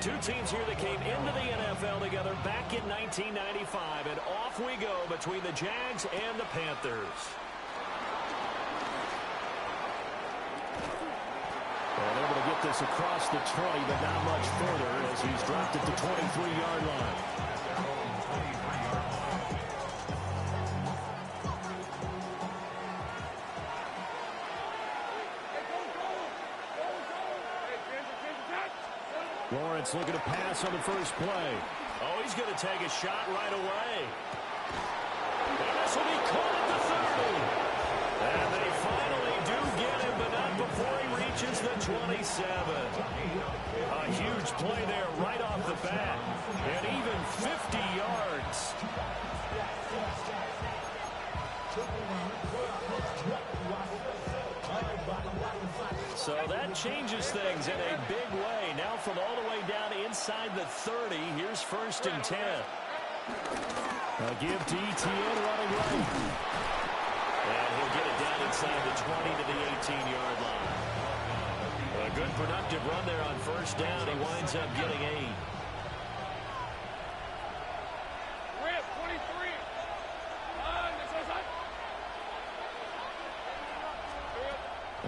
Two teams here that came into the NFL together back in 1995, and off we go between the Jags and the Panthers. And able to get this across the 20, but not much further as he's dropped at the 23-yard line. Lawrence looking to pass on the first play. Oh, he's going to take a shot right away. And this will be caught at the 30. And they finally do get him, but not before he reaches the 27. A huge play there right off the bat. And even 50 yards. So that changes things in a big way. Now from all the way down inside the 30, here's 1st and 10. A give to Etienne running right. And he'll get it down inside the 20 to the 18-yard line. A good productive run there on 1st down. He winds up getting 8.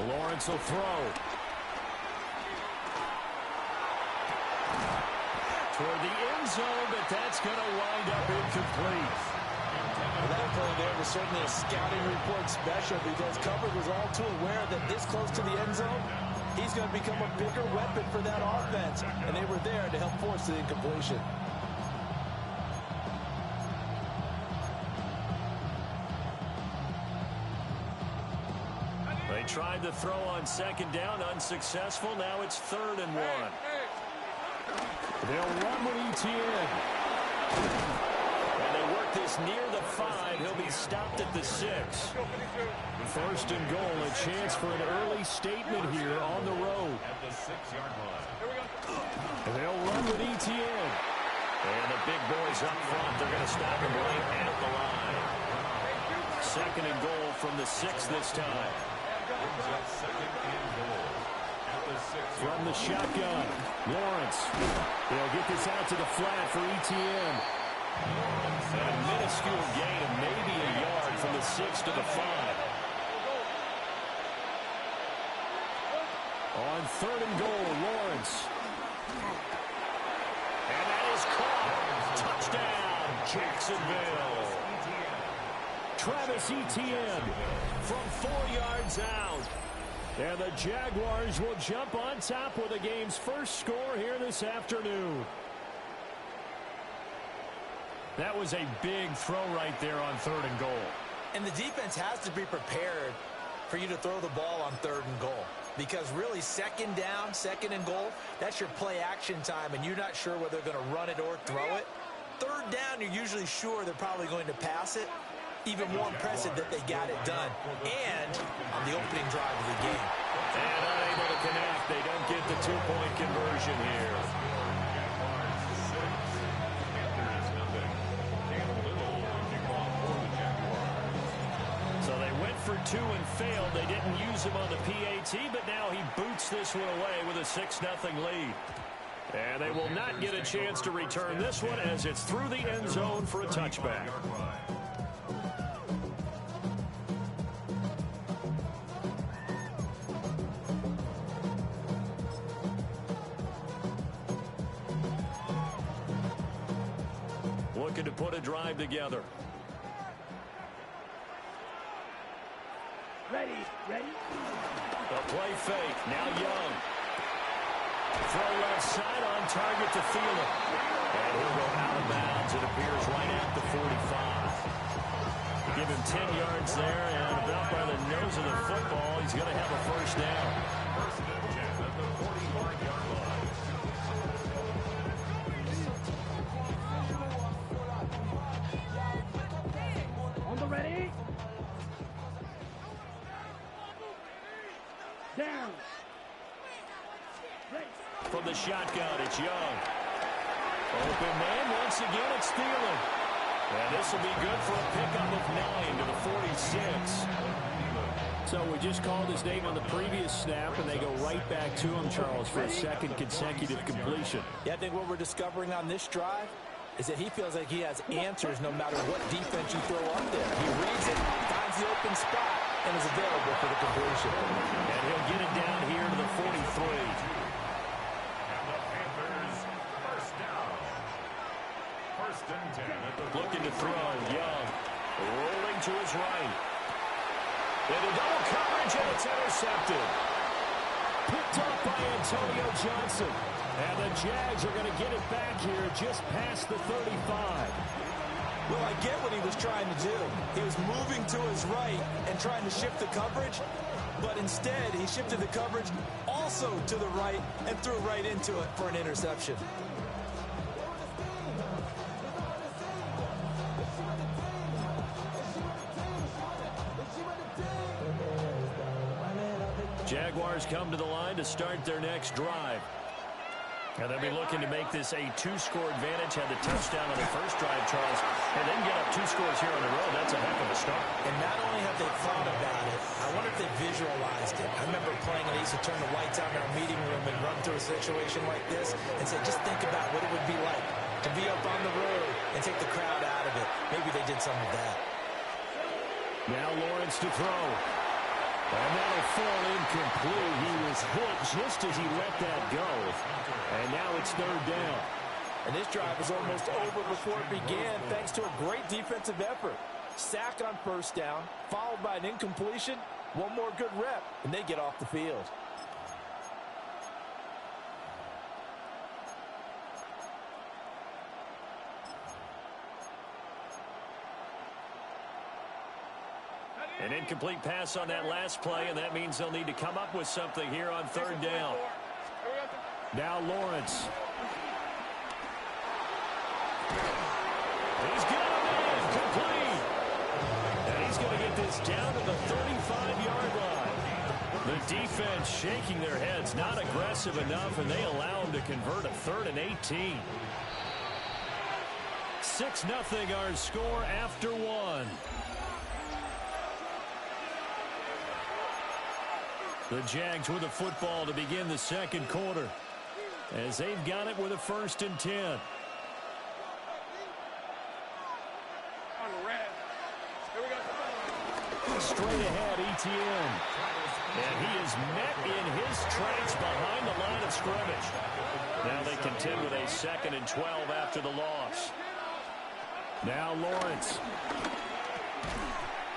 Lawrence will throw. Toward the end zone, but that's going to wind up incomplete. That play there was certainly a scouting report special because Cover was all too aware that this close to the end zone, he's going to become a bigger weapon for that offense. And they were there to help force the incompletion. They tried to throw on 2nd down, unsuccessful. Now it's 3rd and 1. They'll run with Etienne. And they work this near the 5. He'll be stopped at the 6. 1st and goal, a chance for an early statement here on the road. At the 6-yard line. They'll run with Etienne. And the big boys up front, they're going to stop him right at the line. 2nd and goal from the 6 this time. From the shotgun, Lawrence. They'll get this out to the flat for Etienne. And a minuscule gain of maybe a yard from the 6 to the 5. On 3rd and goal, Lawrence. And that is caught. Touchdown, Jacksonville. Travis Etienne from 4 yards out. And the Jaguars will jump on top with the game's first score here this afternoon. That was a big throw right there on 3rd and goal. And the defense has to be prepared for you to throw the ball on 3rd and goal. Because really 2nd down, 2nd and goal, that's your play action time, and you're not sure whether they're going to run it or throw it. 3rd down, you're usually sure they're probably going to pass it. Even more impressive that they got it done. And on the opening drive of the game. And unable to connect. They don't get the 2-point conversion here. So they went for 2 and failed. They didn't use him on the PAT, but now he boots this one away with a 6-0 lead. And they will not get a chance to return this one as it's through the end zone for a touchback. Looking to put a drive together. Ready. The play fake. Now Young. Throw left side on target to Thielen. And he'll go out of bounds. It appears right at the 45. Give him 10 yards there, and about by the nose of the football, he's going to have a 1st down. First and 10 at the 45-yard line. On the ready. Down. From the shotgun, it's Young. Open man, once again, it's Thielen. And this will be good for a pickup of 9 to the 46. So we just called his name on the previous snap, and they go right back to him, Charles, for a second consecutive completion. Yeah, I think what we're discovering on this drive is that he feels like he has answers no matter what defense you throw up there. He reads it, finds the open spot, and is available for the completion. And he'll get it down here to the 43. And the Panthers first down. First and 10. Looking to throw. Young rolling to his right. Into double coverage, and it's intercepted. Picked up by Antonio Johnson. And the Jags are going to get it back here just past the 35. Well, I get what he was trying to do. He was moving to his right and trying to shift the coverage, but instead he shifted the coverage also to the right and threw right into it for an interception. Jaguars come to the line to start their next drive. And they'll be looking to make this a two-score advantage. Had the touchdown on the first drive, Charles, and then get up 2 scores here on the road. That's a heck of a start. And not only have they thought about it, I wonder if they visualized it. I remember playing and they used to turn the lights on in our meeting room and run through a situation like this and say, just think about what it would be like to be up on the road and take the crowd out of it. Maybe they did some of that. Now Lawrence to throw. And that'll fall incomplete. He was hit just as he let that go. And now it's 3rd down. And this drive was almost over before it began thanks to a great defensive effort. Sack on first down, followed by an incompletion. One more good rep, and they get off the field. An incomplete pass on that last play, and that means they'll need to come up with something here on 3rd down. Now Lawrence. He's got him in, complete. And he's going to get this down to the 35-yard line. The defense shaking their heads, not aggressive enough, and they allow him to convert a 3rd and 18. 6-0 our score after 1. The Jags with the football to begin the second quarter, as they've got it with a 1st and 10. Straight ahead, ETN. And he is met in his tracks behind the line of scrimmage. Now they contend with a 2nd and 12 after the loss. Now Lawrence.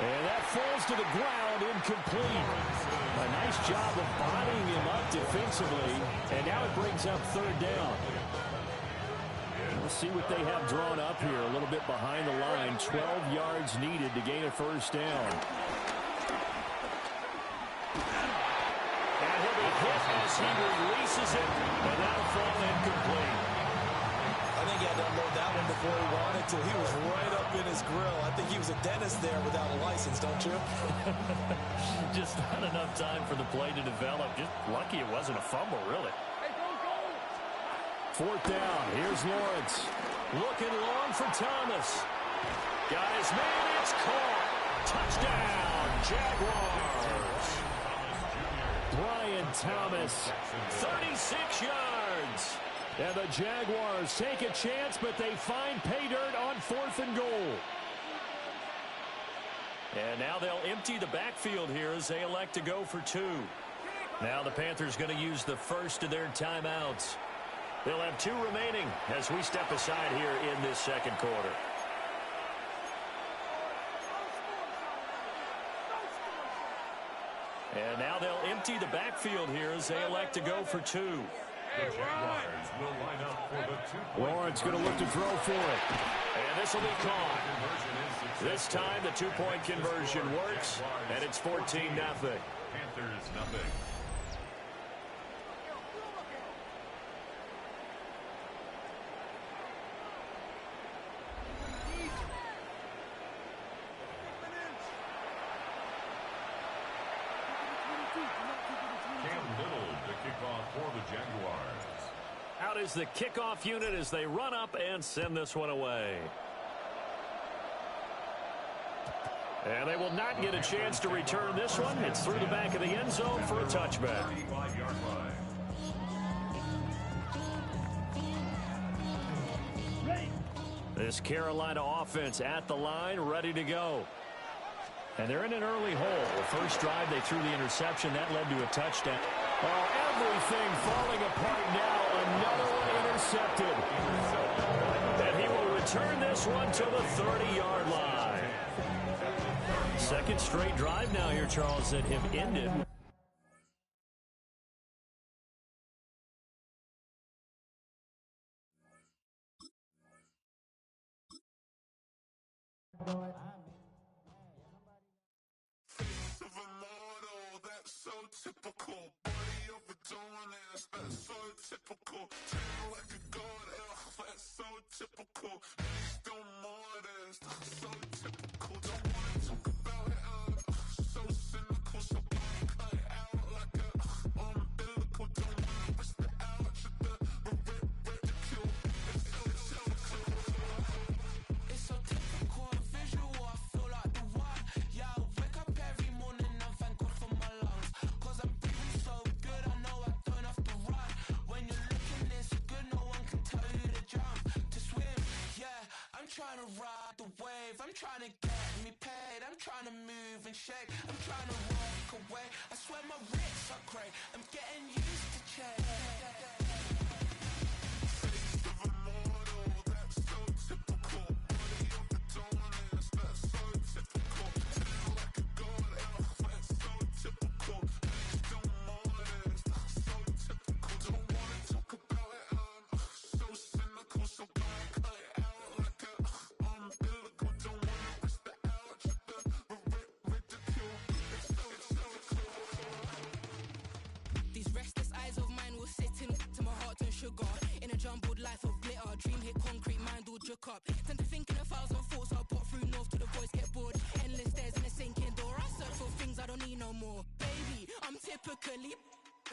And that falls to the ground, incomplete. A nice job of bodying him up defensively. And now it brings up 3rd down. We'll see what they have drawn up here. A little bit behind the line. 12 yards needed to gain a 1st down. And he'll be hit as he releases it. And that'll fall incomplete. I think he had to unload that one before he wanted to. He was right up in his grill. I think he was a dentist there without a license, don't you? Just not enough time for the play to develop. Just lucky it wasn't a fumble, really. 4th down. Here's Lawrence. Looking long for Thomas. Guys, man, it's caught. Touchdown, Jaguars. Brian Thomas, 36 yards. And the Jaguars take a chance, but they find pay dirt on 4th and goal. And now they'll empty the backfield here as they elect to go for 2. Now the Panthers going to use the first of their timeouts. They'll have 2 remaining as we step aside here in this second quarter. And now they'll empty the backfield here as they elect to go for 2. The Jaguars will line up for the 2-point. Lawrence going to look to throw for it. And this will be caught. This time the 2-point conversion works, and it's 14-0. Panthers nothing. For the Jaguars. Out is the kickoff unit as they run up and send this one away. And they will not get a chance to return this one. It's through the back of the end zone for a touchback. 35-yard line. This Carolina offense at the line, ready to go. And they're in an early hole. The first drive, they threw the interception. That led to a touchdown. Oh, everything falling apart now. Another one intercepted. And he will return this one to the 30-yard line. Second straight drive now here, Charles, that have ended. Typical, body overdoing it, that's so typical. Tail like a god, that's so typical. Please don't more this, that's so typical. Don't wanna talk about it, so cynical. So cut it out like a umbilical. Don't wanna risk the ouch of the ridicule. It's so typical, visual, I feel like the one. Yeah, I wake up every morning and thank God for my lungs. I'm trying to ride the wave, I'm trying to get me paid, I'm trying to move and shake, I'm trying to walk away, I swear my wrists are great, I'm getting used to change. Face of a mortal, that's so typical, body of the dominance, that's so typical, feel like a god, that's so typical, please don't more this, that's so typical, don't wanna talk about it, I'm so cynical, so don't cut it out. Sugar. In a jumbled life of glitter, dream hit concrete, mind all jook up. Tend to think in 1,000 thoughts, I'll pop through north to the voice, get bored. Endless stairs in a sinking door, I search for things I don't need no more. Baby, I'm typically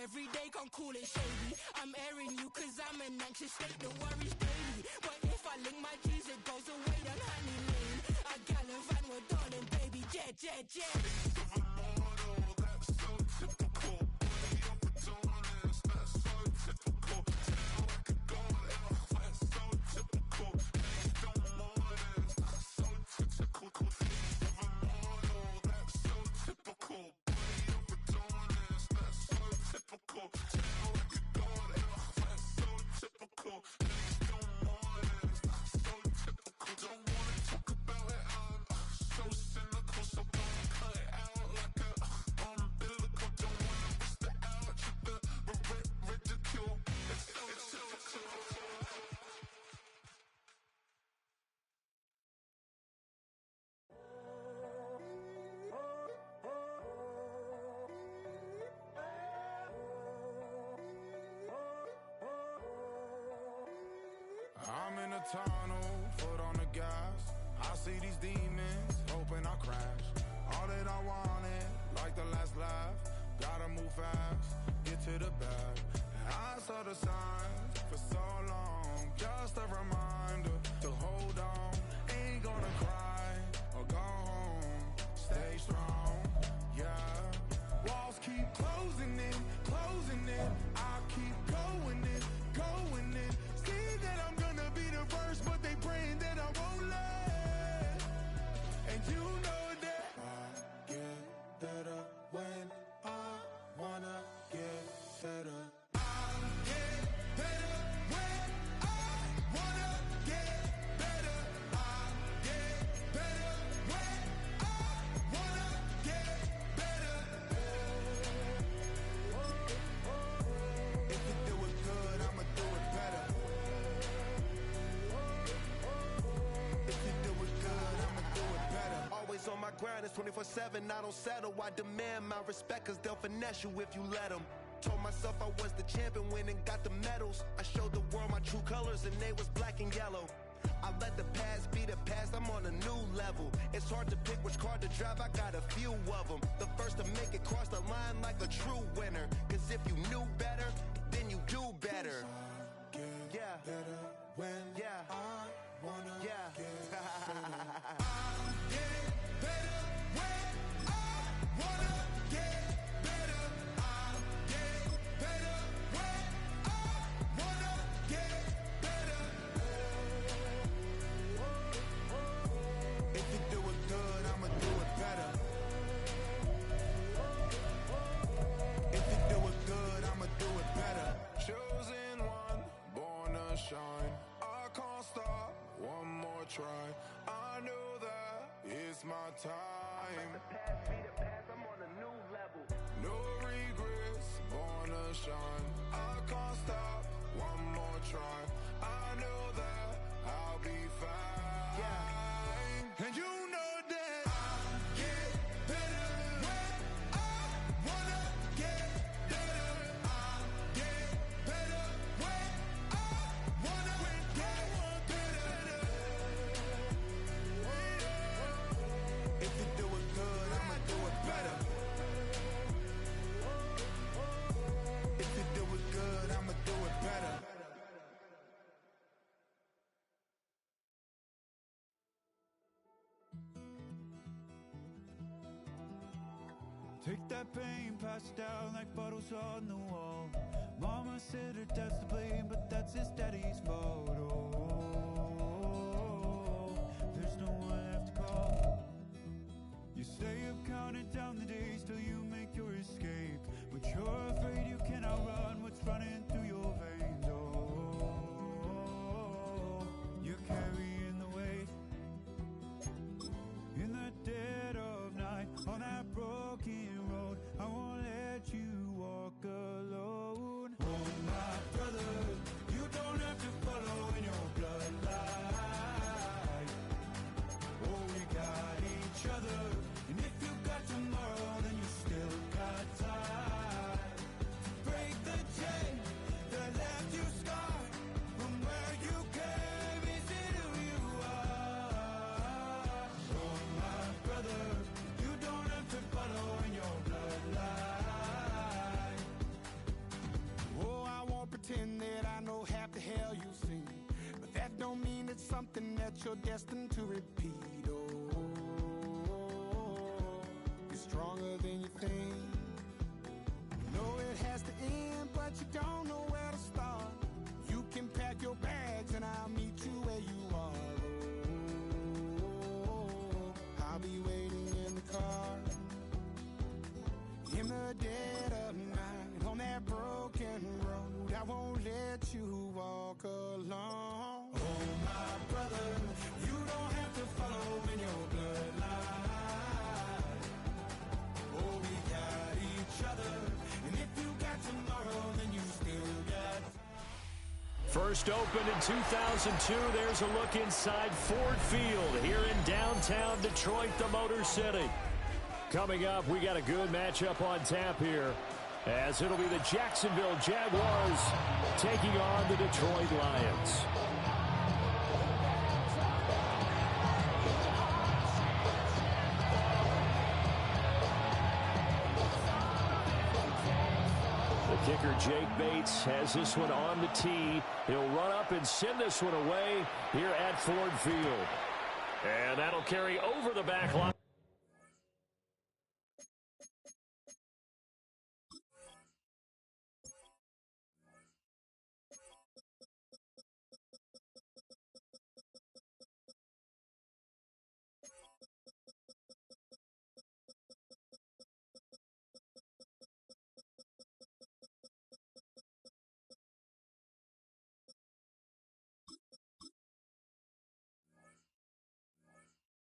every day, can't call it shady. I'm airing you cause I'm an anxious state, the worries daily. But if I link my G's, it goes away down honey lane. I gallivant with darling, baby, jet, jet, jet. Face of a mortal, that's so typical. Body of the dominance, that's so typical. I'm in a tunnel, foot on the gas. I see these demons, hoping I crash. All that I wanted, like the last laugh. Gotta move fast, get to the bag. I saw the signs for so long. Just a reminder to hold on. Ain't gonna cry or go home. Stay strong, yeah. Walls keep closing in, closing in. I keep going in, going in. See that I'm gonna be the first, but they praying that I won't let. And you know that I get better when I wanna get better. I get better when I wanna get better. I get better when I wanna get better. If you do it good, I'ma do it better. If you do it good, I'ma do it better. Always on my grind, it's 24/7, I don't settle. I demand my respect, cause they'll finesse you if you let them. Told myself I was the champion, went and got the medals. I showed the world my true colors and they was black and yellow. I let the past be the past, I'm on a new level. It's hard to pick which car to drive, I got a few of them. The first to make it cross the line like a true winner. Cause if you knew better, then you do better. Yeah, better when I wanna get better. I get better try. I know that it's my time. No regrets, born to shine. I can't stop, one more try. I know that I'll be fine. Yeah. And you know that I get better when I wanna get better. I get better when I wanna get better. If you do it good, I'ma do it better. If you do it good, I'ma do it better. Take that pain, pass it down like bottles on the wall. Mama said her dad's to blame, but that's his daddy's fault. Oh, there's no one left to call. You stay up counting down the days till you make your escape, but you're afraid you can outrun what's running through your veins. Oh, you're carrying the weight in the dead of night on that broken road. I won't let you walk alone. Oh, my brother, you don't have to follow in your bloodline. Oh, we got each other, and if you got tomorrow, then you still got time. Break the chain that left you scarred from where you came. Is it who you are? Oh, my brother, you don't have to follow in your bloodline. Oh, I won't pretend that I know half the hell you've seen, but that don't mean it's something that you're destined to repeat. Oh, you're stronger than you think. You know it has to end, but you don't know where to start. You can pack your bags and I'll meet you where you are. Oh, I'll be waiting in the car in the dead of night on that broken road. I won't let you walk alone. Oh, my brother, you don't have to follow in your bloodline. Oh, we got each other, and if you got tomorrow, then you still got. First opened in 2002. There's a look inside Ford Field here in downtown Detroit, the Motor City. Coming up, we got a good matchup on tap here, as it'll be the Jacksonville Jaguars taking on the Detroit Lions. The kicker, Jake Bates, has this one on the tee. He'll run up and send this one away here at Ford Field. And that'll carry over the back line.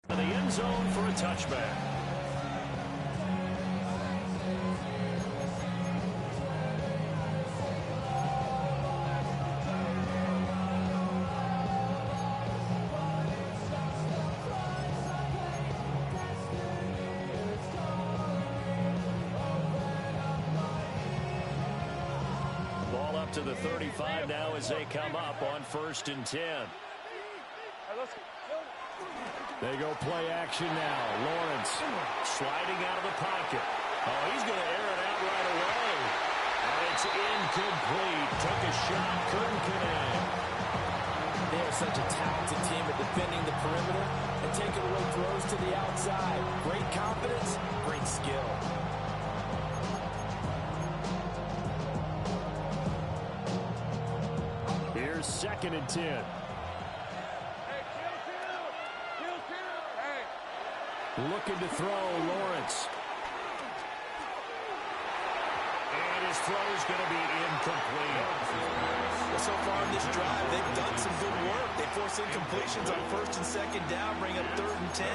The end zone for a touchback. Ball up to the 35 now as they come up on 1st and 10. They go play action now. Lawrence sliding out of the pocket. Oh, he's going to air it out right away. And it's incomplete. Took a shot, couldn't connect. They are such a talented team at defending the perimeter and taking away throws to the outside. Great confidence, great skill. Here's 2nd and 10. Looking to throw, Lawrence. And His throw is going to be incomplete. Well, so far in this drive, they've done some good work. They force incompletions on first and second down, bring up 3rd and 10.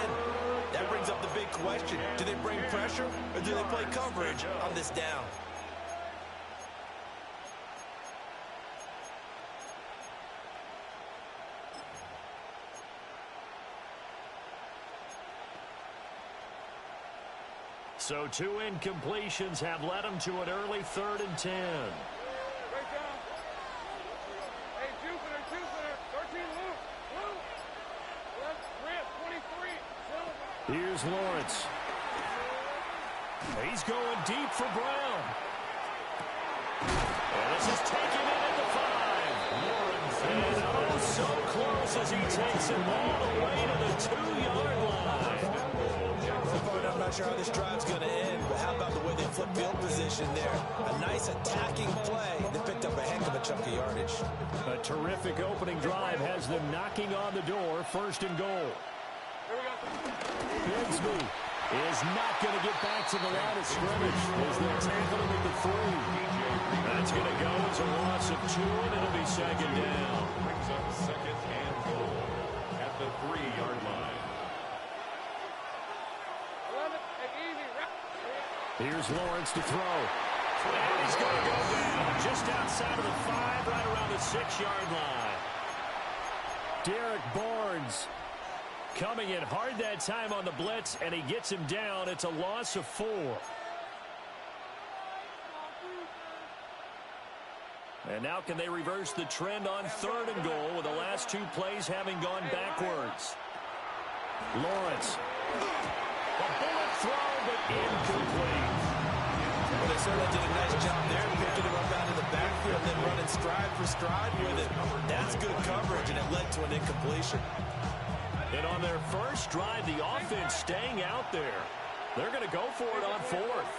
That brings up the big question. Do they bring pressure or do they play coverage on this down? So 2 incompletions have led them to an early 3rd and 10. Break down. Hey, Jupiter, 13 loop. Left rip, 23. Here's Lawrence. He's going deep for Brown. And this is taken in at the 5. And oh, so close as he takes it all the way to the 2-yard line. I'm not sure how this drive's going to end, but how about the way they flip field position there? A nice attacking play that picked up a heck of a chunk of yardage. A terrific opening drive has them knocking on the door, 1st and goal. Bigsby is not going to get back to the line of scrimmage as they tackle him at the 3. That's going to go as a loss of 2, and it'll be 2nd down. Brings up 2nd and goal at the 3-yard line. Here's Lawrence to throw. And he's going to go down just outside of the 5, right around the 6-yard line. Derek Barnes coming in hard that time on the blitz, and he gets him down. It's a loss of 4. And now can they reverse the trend on 3rd and goal with the last 2 plays having gone backwards? Lawrence. A bullet throw, but incomplete. Well, they certainly did a nice job there, picking him up out of the backfield and then running stride for stride with it. That's good coverage, and it led to an incompletion. And on their first drive, the offense staying out there. They're going to go for it on 4th.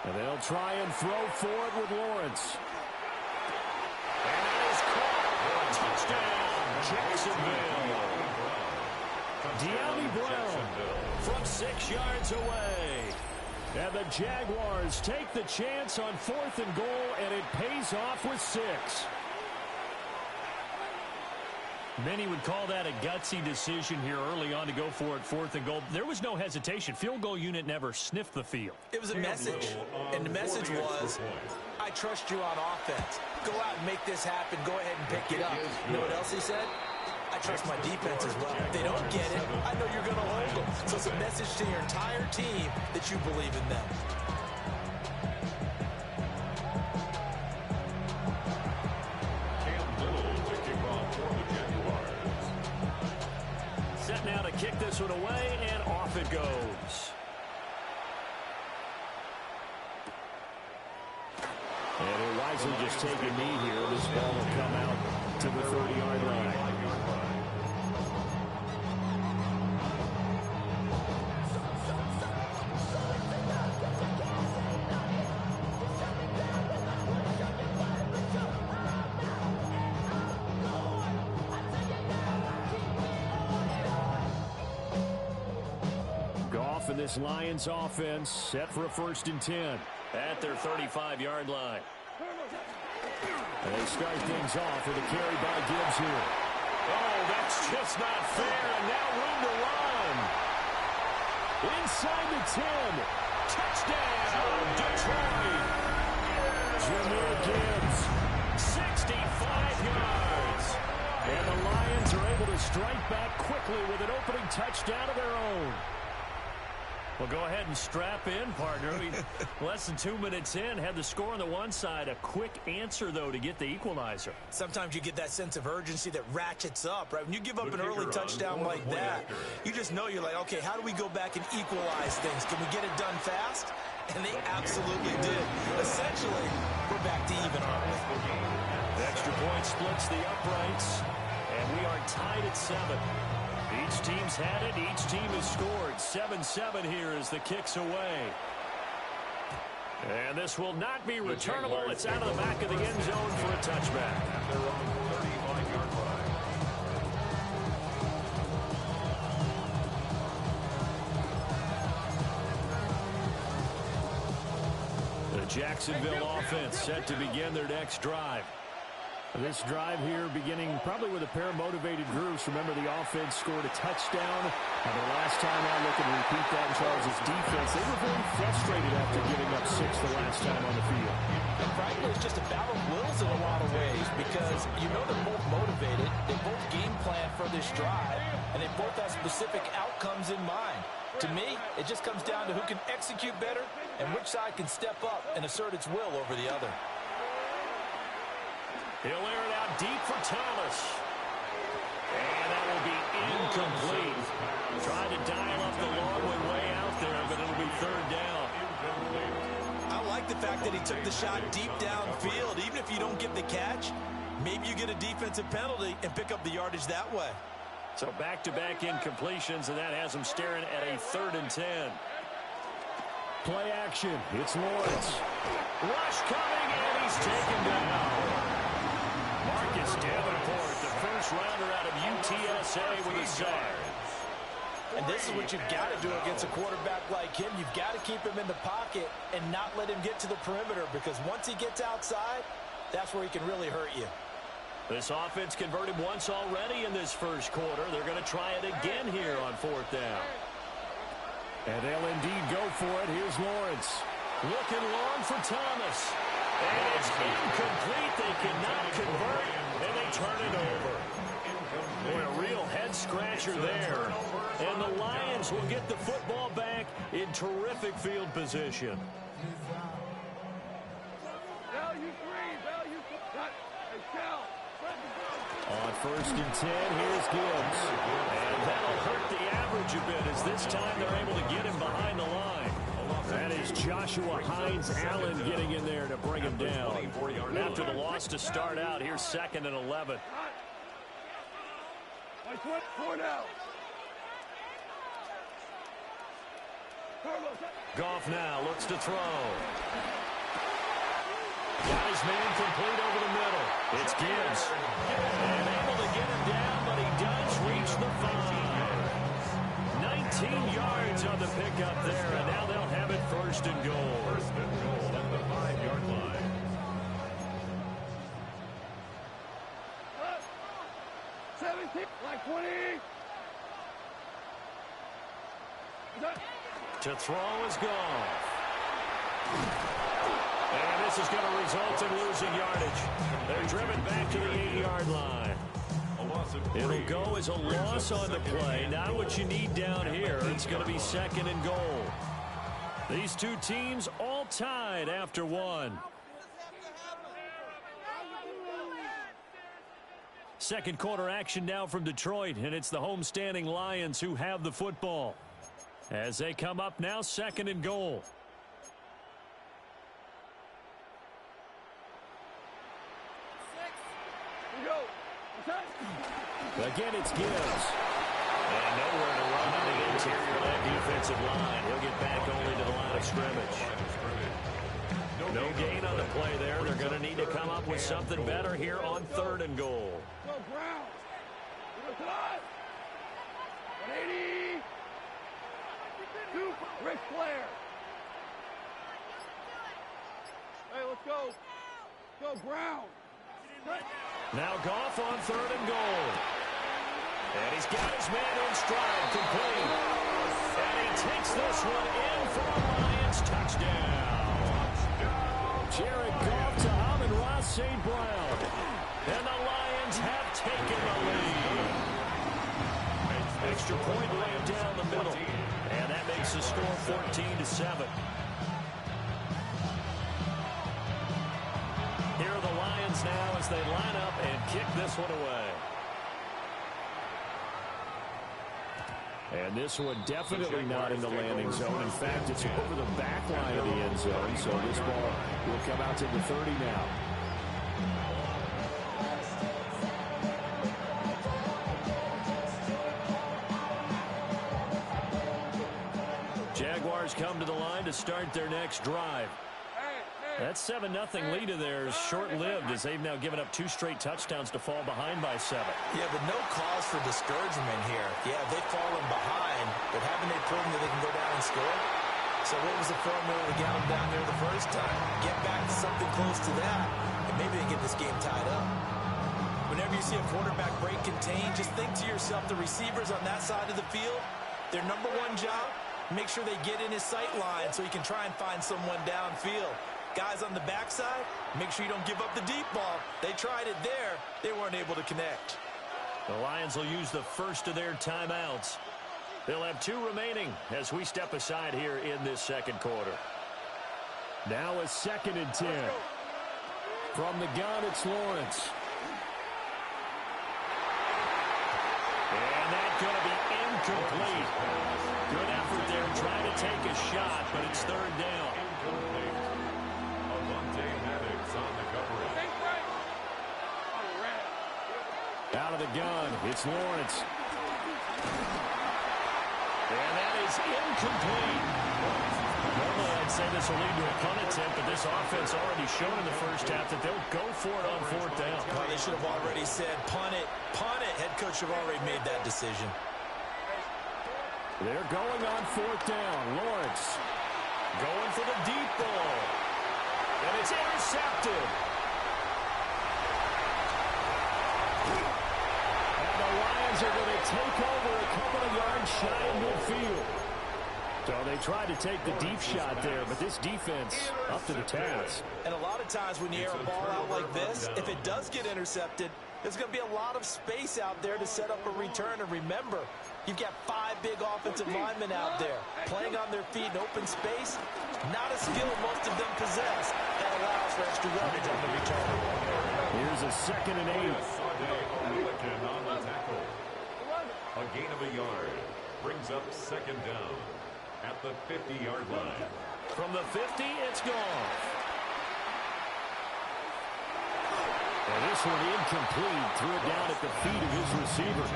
And they'll try and throw for it with Lawrence. And that is caught. Touchdown, Jacksonville. De'Ami Brown from 6 yards away. And the Jaguars take the chance on 4th and goal, and it pays off with 6. Many would call that a gutsy decision here early on to go for it 4th and goal. There was no hesitation. Field goal unit never sniffed the field. It was a message, and the message was, I trust you on offense. Go out and make this happen. Go ahead and pick it up. You know what else he said? I trust my defense as well. If they don't get it, I know you're going to hold them. So it's a message to your entire team that you believe in them. Set now to kick this one away, and off it goes. And he'll wisely just take a knee here. This ball will come out to the 30-yard line. And this Lions offense set for a 1st and 10 at their 35-yard line. And they start things off with a carry by Gibbs here. Oh, that's just not fair, and now room to run. Inside the 10. Touchdown, Detroit. Jahmyr Gibbs, 65 yards. And the Lions are able to strike back quickly with an opening touchdown of their own. Well, go ahead and strap in, partner. Less than 2 minutes in, had the score on the one side. A quick answer, though, to get the equalizer. Sometimes you get that sense of urgency that ratchets up, right? When you give up an early touchdown like that, you just know you're like, okay, how do we go back and equalize things? Can we get it done fast? And they absolutely did. Essentially, we're back to even, aren't we? Extra point splits the uprights, and we are tied at 7. Each team's had it. Each team has scored. 7-7 here as the kick's away. And this will not be returnable. It's out of the back of the end zone for a touchback. They're on the 35-yard line. The Jacksonville offense set to begin their next drive. This drive here beginning probably with a pair of motivated groups. Remember, the offense scored a touchdown. And the last time I look and repeat that in Charles' defense, they were very frustrated after giving up 6 the last time on the field. And frankly, it's just a battle of wills in a lot of ways because you know they're both motivated. They both game plan for this drive, and they both have specific outcomes in mind. To me, it just comes down to who can execute better and which side can step up and assert its will over the other. He'll air it out deep for Thomas. And that will be incomplete. Trying to dial up the long way out there, but it'll be third down. I like the fact that he took the shot deep downfield. Even if you don't get the catch, maybe you get a defensive penalty and pick up the yardage that way. So back-to-back incompletions, and that has him staring at a 3rd and 10. Play action. It's Lawrence. Rush coming, and he's taken down. Marcus Davenport, the first rounder out of UTSA with a sack. And this is what you've got to do against a quarterback like him. You've got to keep him in the pocket and not let him get to the perimeter because once he gets outside, that's where he can really hurt you. This offense converted once already in this first quarter. They're going to try it again here on 4th down. And they'll indeed go for it. Here's Lawrence. Looking long for Thomas. And it's incomplete. They cannot convert, and they turn it over. Boy, a real head-scratcher there. And the Lions will get the football back in terrific field position. On 1st and 10, here's Gibbs. And that'll hurt the average a bit as this time they're able to get him behind the line. That is Joshua Hines-Allen getting in there to bring him down. After the loss to start out, here's 2nd and 11. Goff now looks to throw. Got his man complete over the middle. It's Gibbs. And able to get him down, but he does reach the 5. 19 yards on the pickup there, and now they'll have it 1st and goal. 1st and goal at the 5-yard line. Like 20. To throw is gone. And this is going to result in losing yardage. They're driven back to the 8-yard line. It'll go as a loss on the play. Not what you need down here. It's going to be 2nd and goal. These two teams all tied after 1. Second quarter action now from Detroit, and it's the homestanding Lions who have the football. As they come up now, 2nd and goal. Again, it's Gibbs. And nowhere to run on the interior of that defensive line. He'll get back only to the line of scrimmage. No gain on the play there. They're going to need to come up with something better here on 3rd and goal. Go Brown. Go to 180. Ric Flair. Hey, let's go. Go Brown. Now Goff on 3rd and goal. And he's got his man in stride, complete. And he takes this one in for a Lions touchdown. Jared Goff to Amon-Ra St. Brown. And the Lions have taken the lead. Extra point laid down the middle. And that makes the score 14-7. Here are the Lions now as they line up and kick this one away. And this one definitely not in the landing zone. In fact, it's over the back line of the end zone. So this ball will come out to the 30 now. Jaguars come to the line to start their next drive. That 7-0 lead of theirs short-lived as they've now given up 2 straight touchdowns to fall behind by 7. Yeah, but no cause for discouragement here. Yeah, they've fallen behind, but haven't they proven that they can go down and score? So what was the formula to get them down there the first time? Get back to something close to that, and maybe they get this game tied up. Whenever you see a quarterback break contain, just think to yourself, the receivers on that side of the field, their number one job, make sure they get in his sight line so he can try and find someone downfield. Guys on the backside, make sure you don't give up the deep ball. They tried it there. They weren't able to connect. The Lions will use the first of their timeouts. They'll have 2 remaining as we step aside here in this second quarter. Now a 2nd and 10. From the gun, it's Lawrence. And that's going to be incomplete. Good effort there trying to take a shot, but it's 3rd down. Out of the gun, it's Lawrence. And that is incomplete. Normally, I'd say this will lead to a punt attempt, but this offense already showed in the first half that they'll go for it on 4th down. Well, they should have already said, punt it, punt it. Head coach should have already made that decision. They're going on 4th down. Lawrence going for the deep ball. And it's intercepted. And the Lions are going to take over a couple of yards shy of midfield. So they tried to take the deep shot there, but this defense up to the task. And a lot of times when you air a ball out like this, if it does get intercepted, there's going to be a lot of space out there to set up a return. And remember, you've got 5 big offensive linemen out there playing on their feet in open space. Not a skill most of them possess. That allows for extra yardage on the return. Here's a 2nd and 8. On the tackle. A gain of a yard brings up 2nd down at the 50-yard line. From the 50, it's gone. And this one incomplete. Threw it down at the feet of his receiver.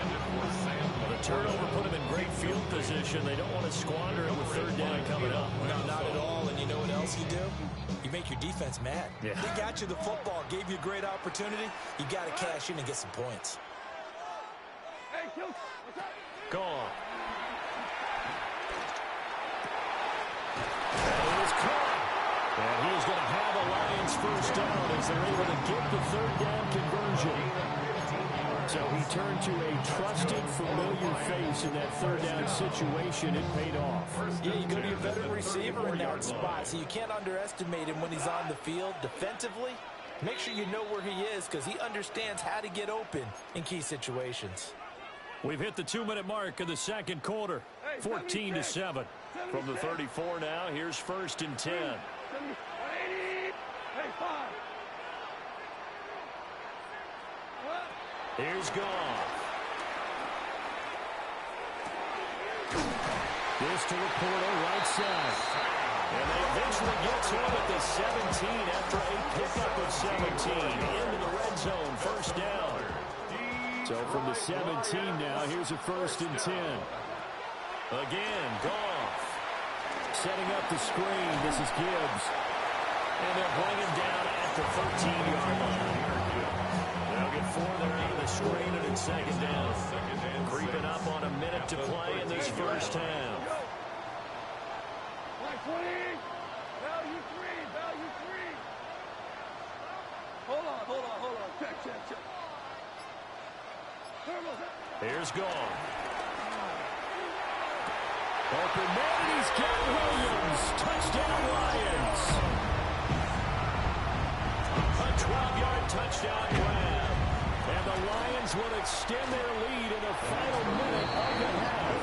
Well, the turnover put him in great field position. They don't want to squander it with 3rd down coming up. No, not at all. And you know what else you do? You make your defense mad. Yeah. They got you the football, gave you a great opportunity. You got to cash in and get some points. Gone. And it is caught. And he is going to have a Lions first down as they're able to get the 3rd down conversion. So he turned to a trusted, familiar face in that 3rd down situation. It paid off. Yeah, you go to your veteran receiver in that spot, so you can't underestimate him when he's on the field defensively. Make sure you know where he is because he understands how to get open in key situations. We've hit the 2-minute mark of the second quarter. 14-7. From the 34 now, here's 1st and 10. Here's Goff. This to Laporta, right side. And they eventually get to him at the 17 after a pickup of 17. Into the red zone, 1st down. So from the 17 now, here's a 1st and 10. Again, Goff. Setting up the screen. This is Gibbs. And they'll bring him down at the 13-yard line. They'll get 4 there out of the screen, and it's 2nd down. Creeping up on a minute to play in this first half. Value three. Hold on. Check. Here's Goff. Open man, and he's got Williams. Touchdown, Lions. A 12-yard touchdown grab. And the Lions will extend their lead in the final minute of the half.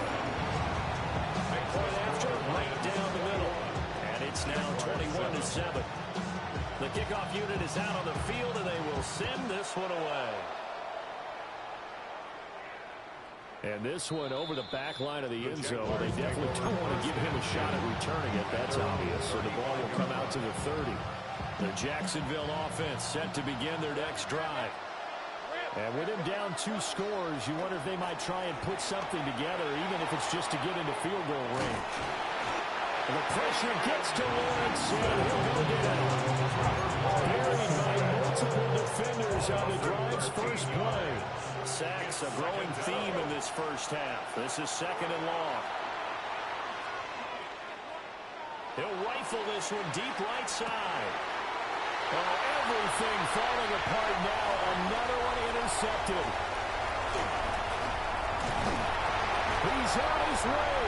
Point after, right down the middle. And it's now 21-7. The kickoff unit is out on the field, and they will send this one away. And this one over the back line of the end zone. They definitely don't want to give him a shot at returning it. That's obvious. So the ball will come out to the 30. The Jacksonville offense set to begin their next drive. And with him down 2 scores, you wonder if they might try and put something together, even if it's just to get into field goal range. And the pressure gets to Lawrence, and he'll go down. Buried by multiple defenders on the drive's first play. Sacks, a growing theme in this first half. This is 2nd and long. He'll rifle this one deep right side. Oh, everything falling apart now. Another one intercepted. He's on his way.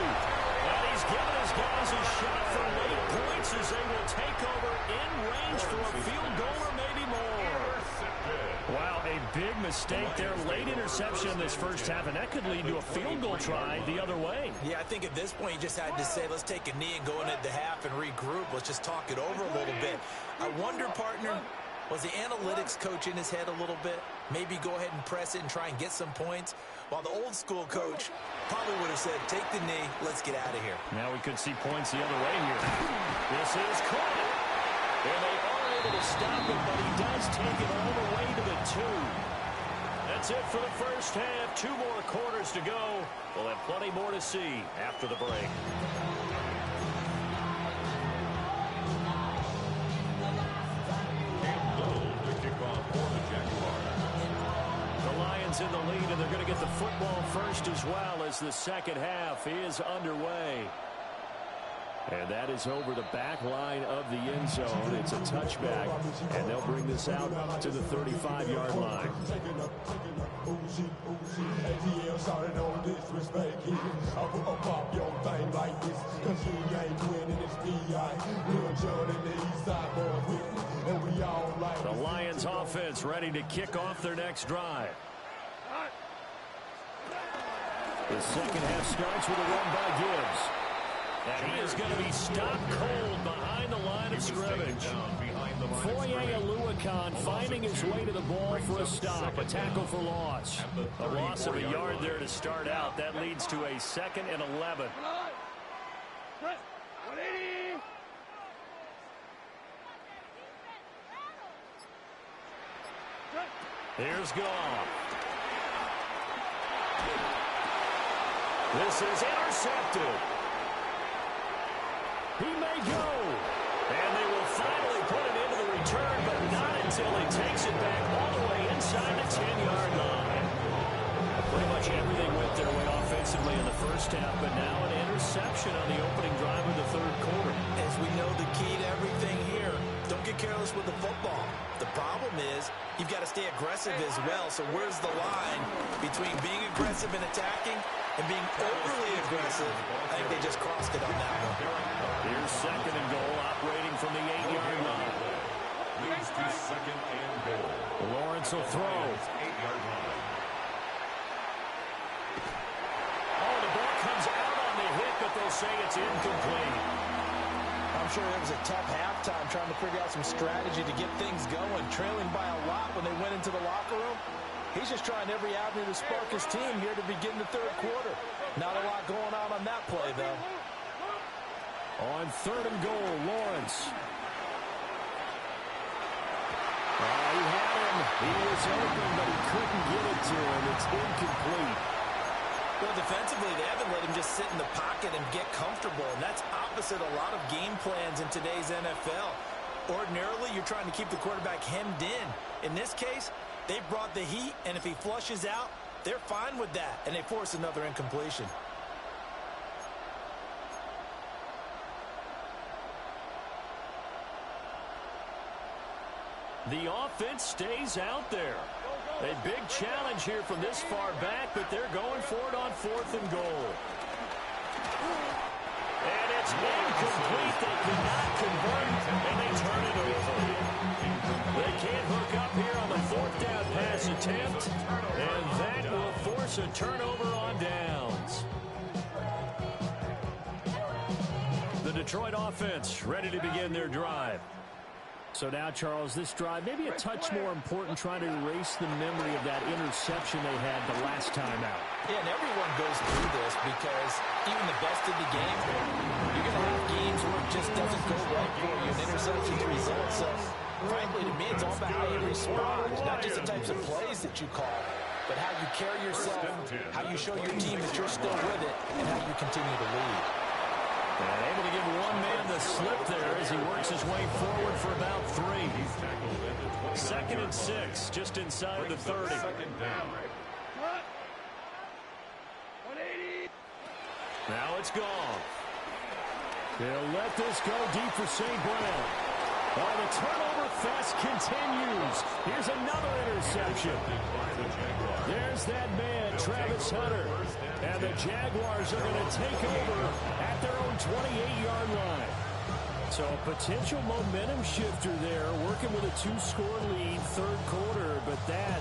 And he's given his guys a shot for late points as they will take over in range for a field goal or maybe more. Wow, a big mistake there. Late interception in this first half, and that could lead to a field goal try the other way. Yeah, I think at this point you just had to say, let's take a knee and go into the half and regroup. Let's just talk it over a little bit. I wonder, partner, was the analytics coach in his head a little bit? Maybe go ahead and press it and try and get some points? While the old school coach probably would have said, take the knee, let's get out of here. Now we could see points the other way here. This is caught. And they are able to stop it, but he does take it all the way to the 2. That's it for the first half. 2 more quarters to go. We'll have plenty more to see after the break. The Lions in the lead, and they're going to get the football first as well as the second half is underway. And that is over the back line of the end zone. It's a touchback, and they'll bring this out to the 35-yard line. The Lions offense ready to kick off their next drive. The second half starts with a run by Gibbs. And he is going to be stopped cold behind the line of scrimmage. Foye Aluakon finding his way to the ball for a stop. A tackle for loss. A loss of a yard there to start out. That leads to a 2nd and 11. Here's Goff. This is intercepted. He may go. And they will finally put it into the return, but not until he takes it back all the way inside the 10-yard line. Pretty much everything went their way offensively in the first half, but now an interception on the opening drive of the third quarter. As we know, the key to everything here, don't get careless with the football. The problem is you've got to stay aggressive as well. So where's the line between being aggressive and attacking and being overly aggressive? I think they just crossed it on that one. Here's 2nd and goal, operating from the 8-yard line. Leads to 2nd and goal. Lawrence will throw. 8-yard line. Oh, the ball comes out on the hit, but they'll say it's incomplete. I'm sure it was a tough halftime trying to figure out some strategy to get things going. Trailing by a lot when they went into the locker room. He's just trying every avenue to spark his team here to begin the third quarter. Not a lot going on that play, though. On 3rd and goal, Lawrence. He had him. He was open, but he couldn't get it to him. It's incomplete. Well, defensively, they haven't let him just sit in the pocket and get comfortable, and that's opposite a lot of game plans in today's NFL. Ordinarily, you're trying to keep the quarterback hemmed in. In this case, they brought the heat, and if he flushes out, they're fine with that, and they force another incompletion. The offense stays out there. A big challenge here from this far back, but they're going for it on 4th and goal. And it's incomplete. They cannot convert, and they turn it over. They can't hook up here on the 4th down pass attempt, and that will force a turnover on downs. The Detroit offense ready to begin their drive. So now, Charles, this drive maybe a touch more important, trying to erase the memory of that interception they had the last time out. Yeah, and everyone goes through this because even the best of the game, you're going to have games where it just doesn't go right for you, and interceptions result. So, frankly, to me, it's all about how you respond, not just the types of plays that you call, but how you carry yourself, how you show your team that you're still with it, and how you continue to lead. And able to give one man the slip there as he works his way forward for about 3. 2nd and 6, just inside the 30. Cut. 180. Now it's gone. They'll let this go deep for St. Brown. Oh, the turnover fest continues. Here's another interception. There's that man, Travis Hunter. And the Jaguars are going to take over at their own 28-yard line. So a potential momentum shifter there, working with a 2-score lead, third quarter, but that,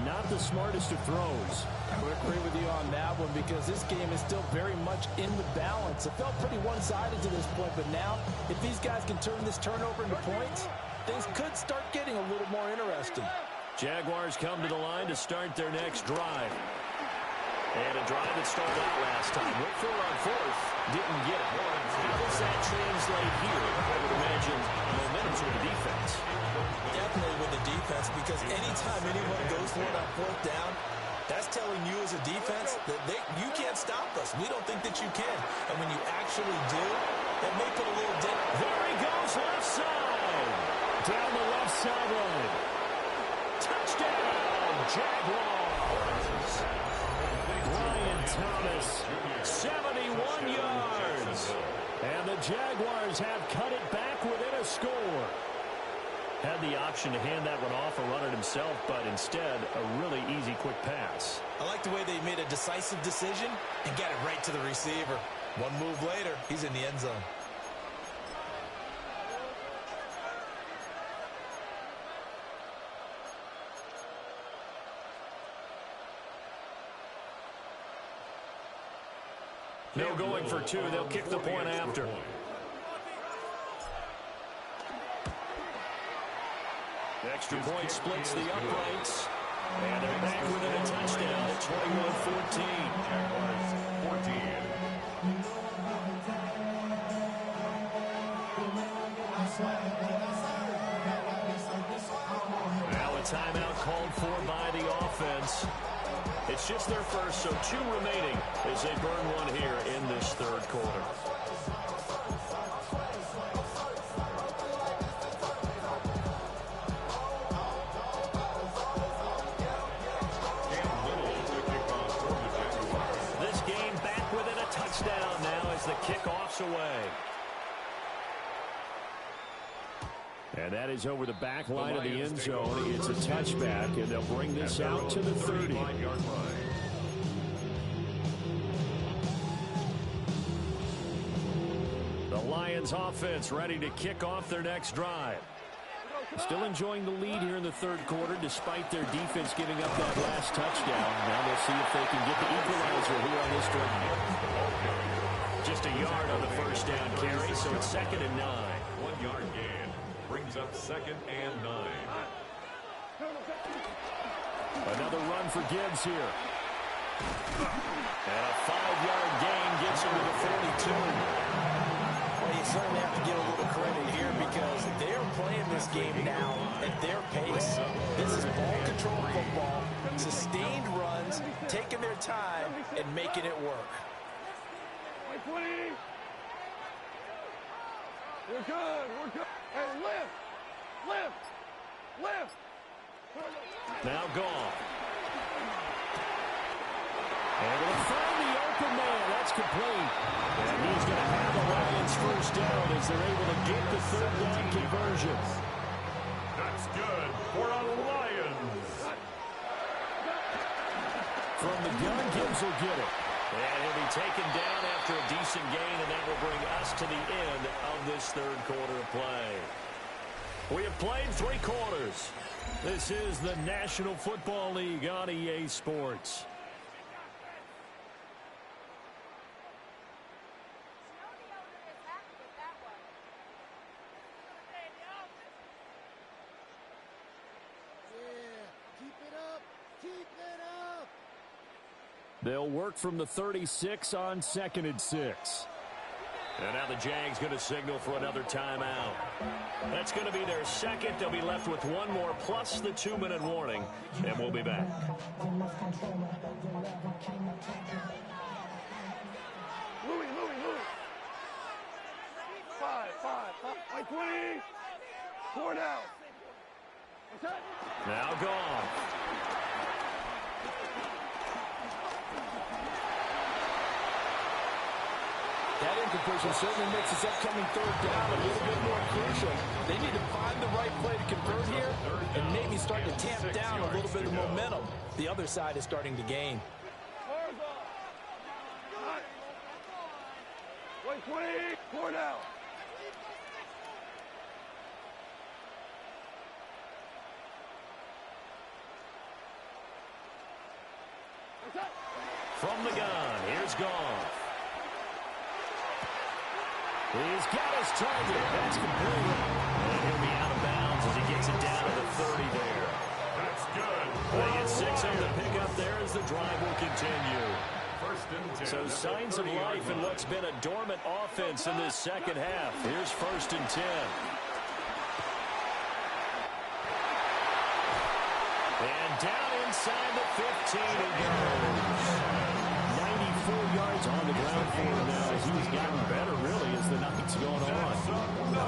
not the smartest of throws. I would agree with you on that one because this game is still very much in the balance. It felt pretty one-sided to this point, but now, if these guys can turn this turnover into points, things could start getting a little more interesting. Jaguars come to the line to start their next drive. And a drive that started out last time. Went for it on fourth. Didn't get it. How does that translate here? I would imagine momentum's with the defense. Definitely with the defense, because anytime anyone goes for it on fourth down, that's telling you as a defense that you can't stop us. We don't think that you can. And when you actually do, that may put a little dent. There he goes, left side. Down the left sideline. Touchdown, Jaguars. Brian Thomas, 71 yards. And the Jaguars have cut it back within a score. Had the option to hand that one off or run it himself, but instead, a really easy, quick pass. I like the way they made a decisive decision and got it right to the receiver. One move later, he's in the end zone. No going for two. They'll kick the point after. Extra point splits the uprights. And they're back within a touchdown at 21-14. Jaguars 14. Now a timeout called for by the offense. It's just their first, so 2 remaining as they burn one here in this third quarter. This game back within a touchdown now as the kickoff's away. And that is over the back line of the end zone. It's a touchback, and they'll bring this out to the 30. The Lions offense ready to kick off their next drive. Still enjoying the lead here in the third quarter despite their defense giving up that last touchdown. Now they'll see if they can get the equalizer here on this drive. Just a yard on the first down carry, so it's 2nd and 9. 1 yard gain. Brings up 2nd and 9. Another run for Gibbs here. And a 5-yard gain gets him to the 42. Well, you certainly have to give a little credit here because they're playing this game now at their pace. This is ball control football, sustained runs, taking their time, and making it work. 20. We're good. We're good. Hey, lift. Lift. Lift. Now gone. And they'll find the open man. That's complete. And he's going to have the Lions first down as they're able to get the third down conversion. That's good for a Lions. From the gun, Gibbs will get it. And he'll be taken down after a decent gain, and that will bring us to the end of this third quarter of play. We have played 3 quarters. This is the National Football League on EA Sports. They'll work from the 36 on 2nd and 6. And now the Jags going to signal for another timeout. That's going to be their second. They'll be left with 1 more plus the 2-minute warning, and we'll be back. Louis. 5. 20. 4 down. Okay. Now gone. That incompletion certainly makes this upcoming third down a little bit more crucial. They need to find the right play to convert here and maybe start to tamp down a little bit of momentum. The other side is starting to gain. Wait, 20, 4 down. From the gun, here's Goff. He's got his target. That's complete. And he'll be out of bounds as he gets it down to the 30 there. That's good. They get 6 on the pickup there as the drive will continue. First and 10. So signs of life in what's been a dormant offense in this second half. Here's first and 10. And down inside the 15 it goes. 94 yards on the ground for him now as he's gotten better, really, as the night's going on. I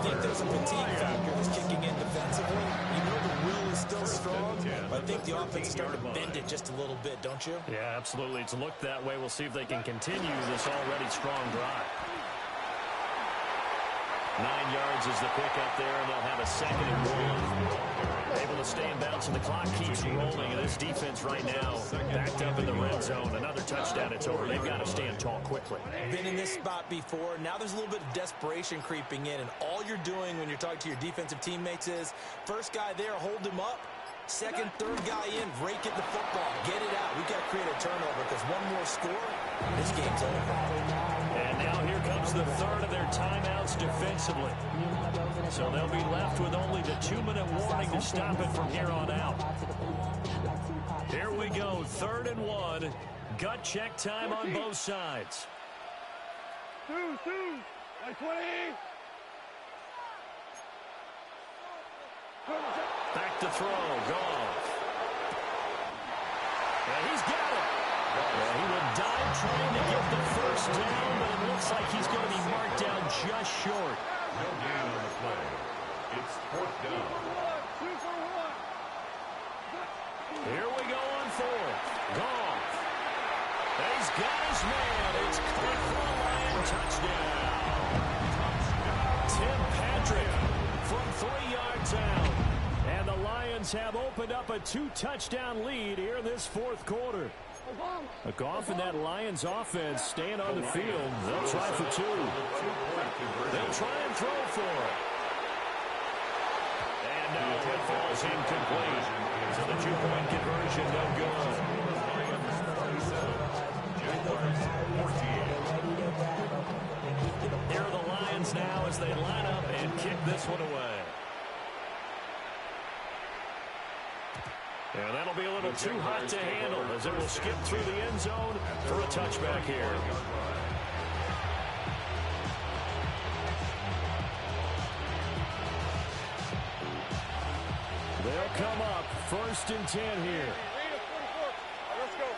think there's a fatigue factor that's kicking in defensively. You know the will is still strong, but I think the offense is starting to bend it just a little bit, don't you? Yeah, absolutely. It's looked that way. We'll see if they can continue this already strong drive. 9 yards is the pickup there, and they'll have a second and 1. Able to stay in bounds, and the clock keeps rolling. And this defense right now backed up in the red zone. Another touchdown, it's over. They've got to stand tall quickly. Been in this spot before. Now there's a little bit of desperation creeping in, and all you're doing when you're talking to your defensive teammates is, first guy there, hold him up. Second, third guy in, rake at the football. Get it out. We've got to create a turnover because one more score, this game's over. And now here comes the third of their timeouts defensively. So they'll be left with only the 2-minute warning to stop it from here on out. Here we go, 3rd and 1. Gut check time on both sides. 2, like 20. Back to throw, Goff. And he's got it. Well, he will dive trying to get the first down, but it looks like he's going to be marked down just short. No gain on the play. It's 4th down. 2 for 1. Here we go on 4th. Goff. And he's got his man. It's caught for a Lion touchdown. Tim Patrick from 3 yards out. And the Lions have opened up a 2-touchdown lead here in this 4th quarter. Goff and that Lions offense staying on the field. They'll try for 2. They'll try and throw for it. And no, it falls incomplete. So the 2-point conversion, no good. Here are the Lions now as they line up and kick this one away. And that'll be a little too hot to handle as it will skip through the end zone for a touchback here. They'll come up 1st and 10 here. Let's go.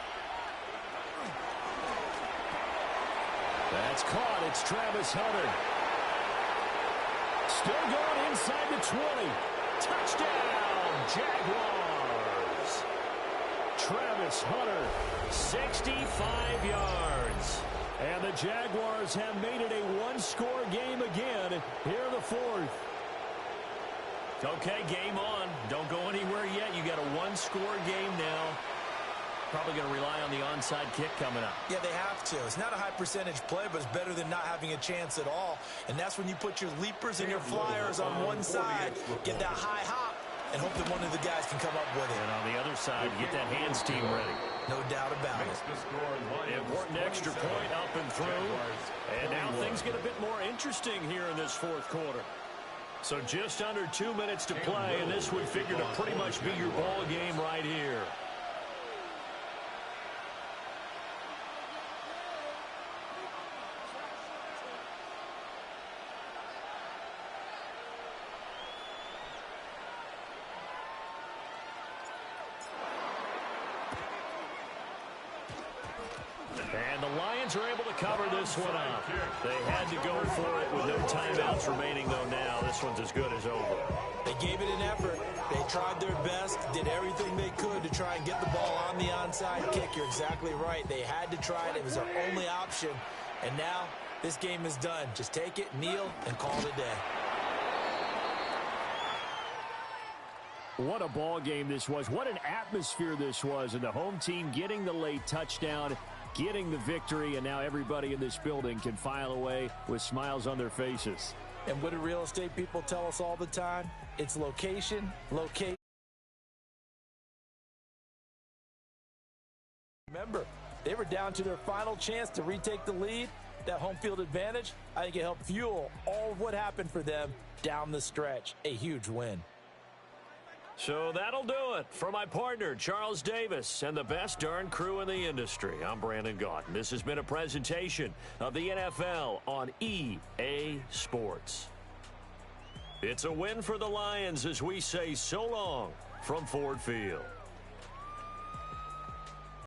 That's caught. It's Travis Hunter. Still going inside the 20. Touchdown, Jaguars. Travis Hunter, 65 yards. And the Jaguars have made it a 1-score game again here in the 4th. Okay, game on. Don't go anywhere yet. You got a 1-score game now. Probably going to rely on the onside kick coming up. Yeah, they have to. It's not a high percentage play, but it's better than not having a chance at all. And that's when you put your leapers and your flyers on one side, get that high hop, and hope that one of the guys can come up with it. And on the other side, get that hands team ready. No doubt about it. Important extra point up and through. And now things get a bit more interesting here in this 4th quarter. So just under 2 minutes to play, and this would figure to pretty much be your ball game right here. And the Lions are able to cover this one up. They had to go for it with no timeouts remaining, though now this one's as good as over. They gave it an effort. They tried their best, did everything they could to try and get the ball on the onside kick. You're exactly right. They had to try it. It was their only option. And now This game is done. Just take it, kneel, and call it a day. What a ball game this was. What an atmosphere this was. And the home team getting the late touchdown, getting the victory, and now everybody in this building can file away with smiles on their faces. And what do real estate people tell us all the time? It's location, location. Remember, they were down to their final chance to retake the lead. That home field advantage, I think it helped fuel all of what happened for them down the stretch. A huge win. So that'll do it for my partner, Charles Davis, and the best darn crew in the industry. I'm Brandon Gaudin. This has been a presentation of the NFL on EA Sports. It's a win for the Lions as we say so long from Ford Field.